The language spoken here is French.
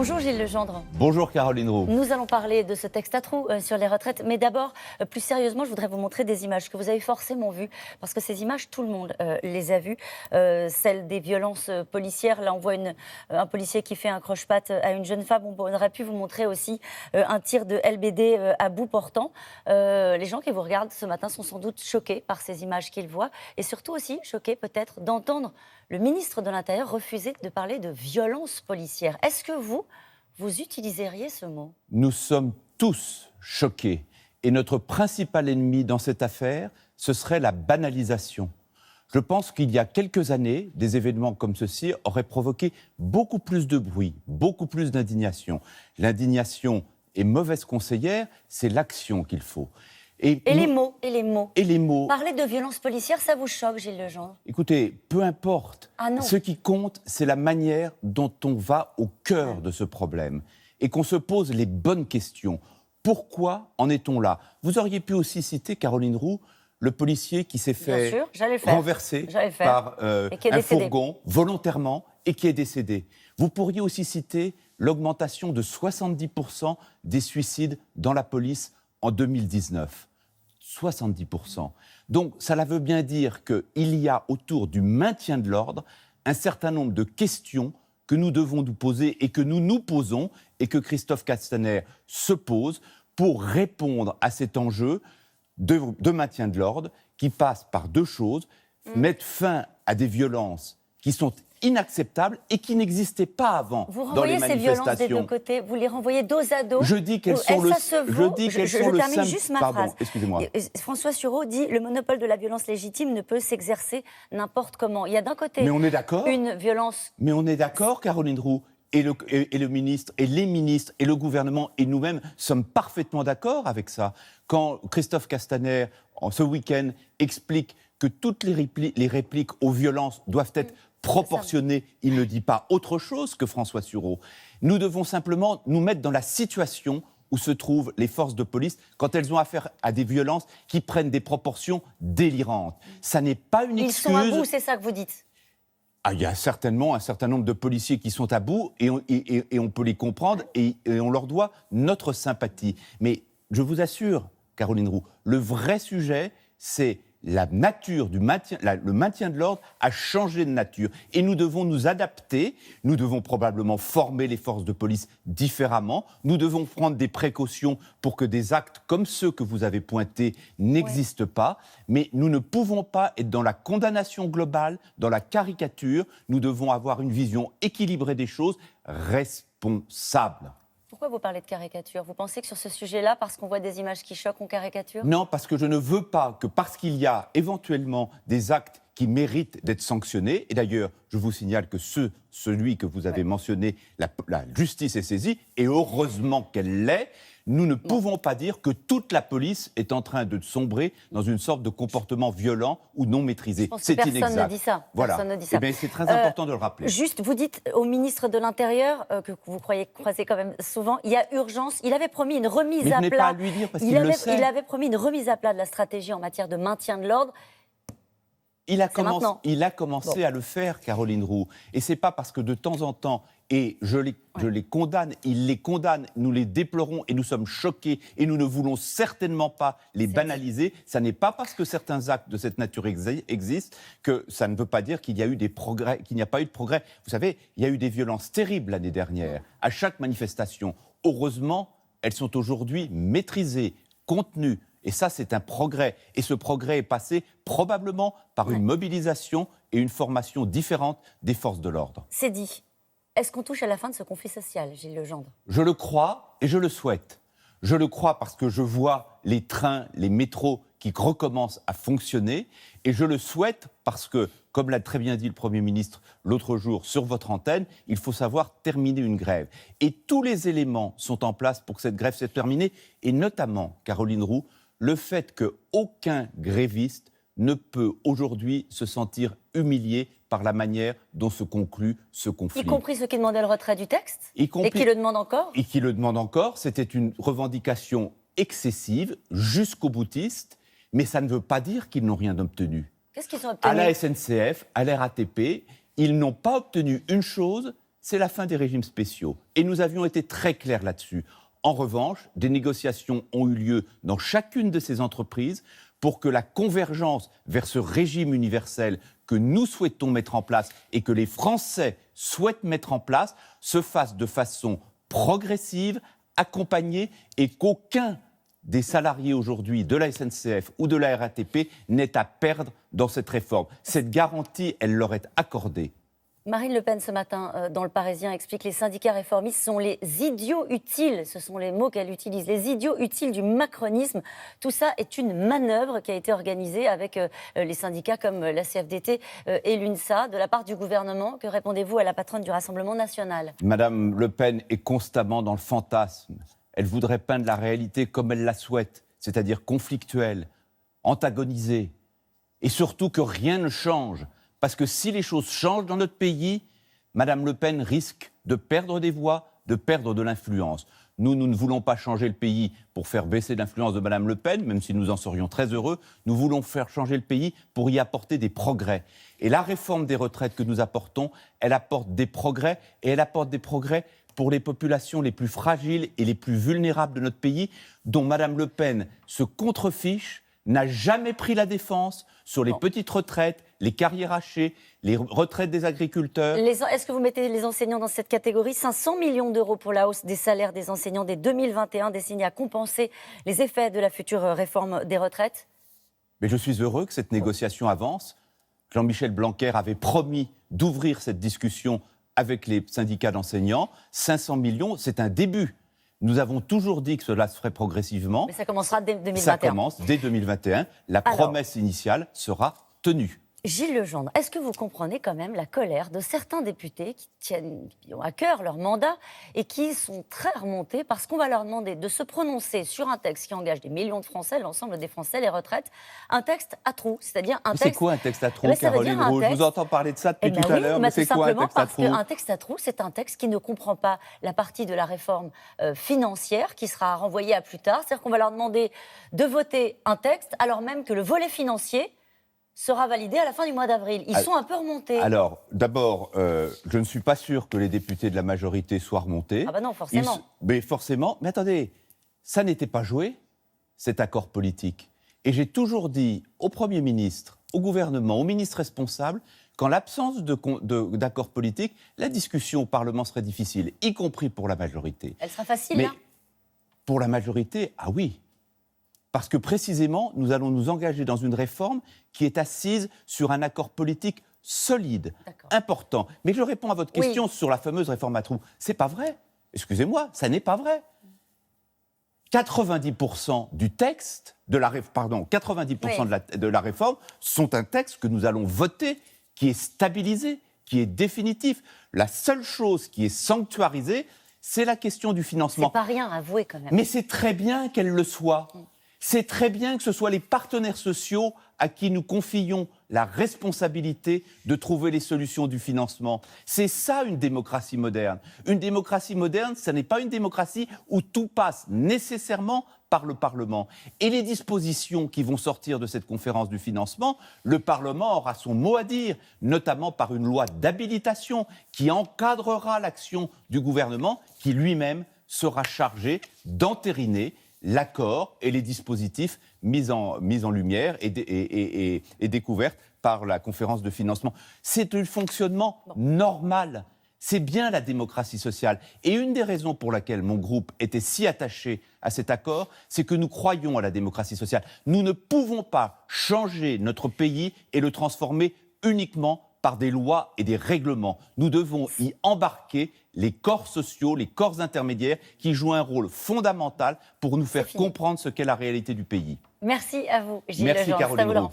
Bonjour Gilles Legendre. Bonjour Caroline Roux. Nous allons parler de ce texte à trous sur les retraites. Mais d'abord, plus sérieusement, je voudrais vous montrer des images que vous avez forcément vues. Parce que ces images, tout le monde les a vues. Celles des violences policières. Là, on voit un policier qui fait un croche-patte à une jeune femme. On aurait pu vous montrer aussi un tir de LBD à bout portant. Les gens qui vous regardent ce matin sont sans doute choqués par ces images qu'ils voient. Et surtout aussi choqués peut-être d'entendre le ministre de l'Intérieur refuser de parler de violence policière. Est-ce que vous utiliseriez ce mot ? Nous sommes tous choqués. Et notre principal ennemi dans cette affaire, ce serait la banalisation. Je pense qu'il y a quelques années, des événements comme ceci auraient provoqué beaucoup plus de bruit, beaucoup plus d'indignation. L'indignation est mauvaise conseillère, c'est l'action qu'il faut. Les mots. Et les mots. Parler de violence policière, ça vous choque, Gilles Legendre ? Écoutez, peu importe. Ah non. Ce qui compte, c'est la manière dont on va au cœur de ce problème et qu'on se pose les bonnes questions. Pourquoi en est-on là ? Vous auriez pu aussi citer, Caroline Roux, le policier qui s'est fait renverser par un fourgon volontairement et qui est décédé. Vous pourriez aussi citer l'augmentation de 70% des suicides dans la police en 2019. 70%. Donc, cela veut bien dire qu'il y a autour du maintien de l'ordre un certain nombre de questions que nous devons nous poser et que nous nous posons et que Christophe Castaner se pose pour répondre à cet enjeu de maintien de l'ordre qui passe par deux choses. Mettre fin à des violences qui sont inacceptables et qui n'existaient pas avant dans les manifestations. Vous renvoyez ces violences des deux côtés, vous les renvoyez dos à dos. Je dis qu'elles sont le termine juste ma phrase. Excusez-moi. François Sureau dit « Le monopole de la violence légitime ne peut s'exercer n'importe comment ». Il y a d'un côté une violence... Mais on est d'accord, Caroline Roux, et le ministre, et les ministres, et le gouvernement, et nous-mêmes sommes parfaitement d'accord avec ça. Quand Christophe Castaner, ce week-end, explique que toutes les répliques aux violences doivent être proportionné, il ne dit pas autre chose que François Sureau. Nous devons simplement nous mettre dans la situation où se trouvent les forces de police quand elles ont affaire à des violences qui prennent des proportions délirantes. Ça n'est pas une excuse... Ils sont à bout, c'est ça que vous dites ? Il y a certainement un certain nombre de policiers qui sont à bout et on peut les comprendre et on leur doit notre sympathie. Mais je vous assure, Caroline Roux, le vrai sujet, c'est... la nature du maintien, le maintien de l'ordre a changé de nature. Et nous devons nous adapter, nous devons probablement former les forces de police différemment, nous devons prendre des précautions pour que des actes comme ceux que vous avez pointés n'existent pas, mais nous ne pouvons pas être dans la condamnation globale, dans la caricature, nous devons avoir une vision équilibrée des choses, responsable. Pourquoi vous parlez de caricature ? Vous pensez que sur ce sujet-là, parce qu'on voit des images qui choquent, on caricature ? Non, parce que je ne veux pas que, parce qu'il y a éventuellement des actes qui méritent d'être sanctionnés, et d'ailleurs, je vous signale que celui que vous avez mentionné, la justice est saisie, et heureusement qu'elle l'est, nous ne pouvons pas dire que toute la police est en train de sombrer dans une sorte de comportement violent ou non maîtrisé. C'est inexact. Personne ne dit ça. Voilà. Personne ne dit ça. Eh bien, c'est très important de le rappeler. Juste, vous dites au ministre de l'Intérieur, que vous croisez quand même souvent, il y a urgence. Il avait promis une remise à plat. Mais ce n'est pas à lui dire parce qu'il le sait. Il avait promis une remise à plat de la stratégie en matière de maintien de l'ordre. Il a commencé à le faire, Caroline Roux. Et c'est pas parce que de temps en temps, et je les condamne, il les condamne, nous les déplorons et nous sommes choqués et nous ne voulons certainement pas les banaliser. Ça n'est pas parce que certains actes de cette nature existent que ça ne veut pas dire qu'il y a eu des progrès, qu'il n'y a pas eu de progrès. Vous savez, il y a eu des violences terribles l'année dernière, à chaque manifestation. Heureusement, elles sont aujourd'hui maîtrisées, contenues. Et ça, c'est un progrès. Et ce progrès est passé probablement par une mobilisation et une formation différente des forces de l'ordre. C'est dit. Est-ce qu'on touche à la fin de ce conflit social, Gilles Legendre ? Je le crois et je le souhaite. Je le crois parce que je vois les trains, les métros qui recommencent à fonctionner. Et je le souhaite parce que, comme l'a très bien dit le Premier ministre l'autre jour sur votre antenne, il faut savoir terminer une grève. Et tous les éléments sont en place pour que cette grève soit terminée. Et notamment, Caroline Roux, le fait qu'aucun gréviste ne peut aujourd'hui se sentir humilié par la manière dont se conclut ce conflit. Y compris ceux qui demandaient le retrait du texte ? Et qui le demandent encore ? Et qui le demandent encore. C'était une revendication excessive, jusqu'au boutiste, mais ça ne veut pas dire qu'ils n'ont rien obtenu. Qu'est-ce qu'ils ont obtenu ? À la SNCF, à la RATP, ils n'ont pas obtenu une chose, c'est la fin des régimes spéciaux. Et nous avions été très clairs là-dessus. En revanche, des négociations ont eu lieu dans chacune de ces entreprises pour que la convergence vers ce régime universel que nous souhaitons mettre en place et que les Français souhaitent mettre en place se fasse de façon progressive, accompagnée, et qu'aucun des salariés aujourd'hui de la SNCF ou de la RATP n'ait à perdre dans cette réforme. Cette garantie, elle leur est accordée. Marine Le Pen, ce matin, dans Le Parisien, explique que les syndicats réformistes sont les idiots utiles. Ce sont les mots qu'elle utilise. Les idiots utiles du macronisme. Tout ça est une manœuvre qui a été organisée avec les syndicats comme la CFDT et l'UNSA de la part du gouvernement. Que répondez-vous à la patronne du Rassemblement national ? Madame Le Pen est constamment dans le fantasme. Elle voudrait peindre la réalité comme elle la souhaite, c'est-à-dire conflictuelle, antagonisée, et surtout que rien ne change. Parce que si les choses changent dans notre pays, Madame Le Pen risque de perdre des voix, de perdre de l'influence. Nous ne voulons pas changer le pays pour faire baisser l'influence de Madame Le Pen, même si nous en serions très heureux. Nous voulons faire changer le pays pour y apporter des progrès. Et la réforme des retraites que nous apportons, elle apporte des progrès, et elle apporte des progrès pour les populations les plus fragiles et les plus vulnérables de notre pays, dont Madame Le Pen se contrefiche, n'a jamais pris la défense sur les petites retraites, les carrières hachées, les retraites des agriculteurs. Est-ce que vous mettez les enseignants dans cette catégorie ? 500 millions d'euros pour la hausse des salaires des enseignants dès 2021, destinés à compenser les effets de la future réforme des retraites ? Mais je suis heureux que cette négociation avance. Jean-Michel Blanquer avait promis d'ouvrir cette discussion avec les syndicats d'enseignants. 500 millions, c'est un début. Nous avons toujours dit que cela se ferait progressivement. Mais ça commencera dès 2021. Ça commence dès 2021. La promesse initiale sera tenue. Gilles Legendre, est-ce que vous comprenez quand même la colère de certains députés qui ont à cœur leur mandat et qui sont très remontés parce qu'on va leur demander de se prononcer sur un texte qui engage des millions de Français, l'ensemble des Français, les retraites, un texte à trous, c'est-à-dire un texte... C'est quoi un texte à trous, Caroline Roux ? Je vous entends parler de ça depuis tout à l'heure, mais c'est quoi un texte à trous ? Parce qu'un texte à trous, c'est un texte qui ne comprend pas la partie de la réforme financière qui sera renvoyée à plus tard. C'est-à-dire qu'on va leur demander de voter un texte alors même que le volet financier sera validé à la fin du mois d'avril. Ils sont un peu remontés. Alors, d'abord, je ne suis pas sûr que les députés de la majorité soient remontés. Ah ben non, forcément. Mais forcément. Mais attendez, ça n'était pas joué, cet accord politique. Et j'ai toujours dit au Premier ministre, au gouvernement, aux ministres responsables, qu'en l'absence d'accord politique, la discussion au Parlement serait difficile, y compris pour la majorité. Elle sera facile, mais là ? Pour la majorité, ah oui. Parce que précisément, nous allons nous engager dans une réforme qui est assise sur un accord politique solide, important. Mais je réponds à votre question sur la fameuse réforme à trous. C'est pas vrai. Excusez-moi, ça n'est pas vrai. 90% du texte, 90% de la réforme sont un texte que nous allons voter, qui est stabilisé, qui est définitif. La seule chose qui est sanctuarisée, c'est la question du financement. C'est pas rien, avouez quand même. Mais c'est très bien qu'elle le soit. C'est très bien que ce soit les partenaires sociaux à qui nous confions la responsabilité de trouver les solutions du financement. C'est ça une démocratie moderne. Une démocratie moderne, ce n'est pas une démocratie où tout passe nécessairement par le Parlement. Et les dispositions qui vont sortir de cette conférence du financement, le Parlement aura son mot à dire, notamment par une loi d'habilitation qui encadrera l'action du gouvernement, qui lui-même sera chargé d'entériner l'accord et les dispositifs mis en lumière et découverts par la conférence de financement. C'est un fonctionnement normal. C'est bien la démocratie sociale. Et une des raisons pour laquelle mon groupe était si attaché à cet accord, c'est que nous croyons à la démocratie sociale. Nous ne pouvons pas changer notre pays et le transformer uniquement par des lois et des règlements. Nous devons y embarquer les corps sociaux, les corps intermédiaires qui jouent un rôle fondamental pour nous faire comprendre ce qu'est la réalité du pays. Merci à vous, Gilles Merci Legendre. Caroline Roux.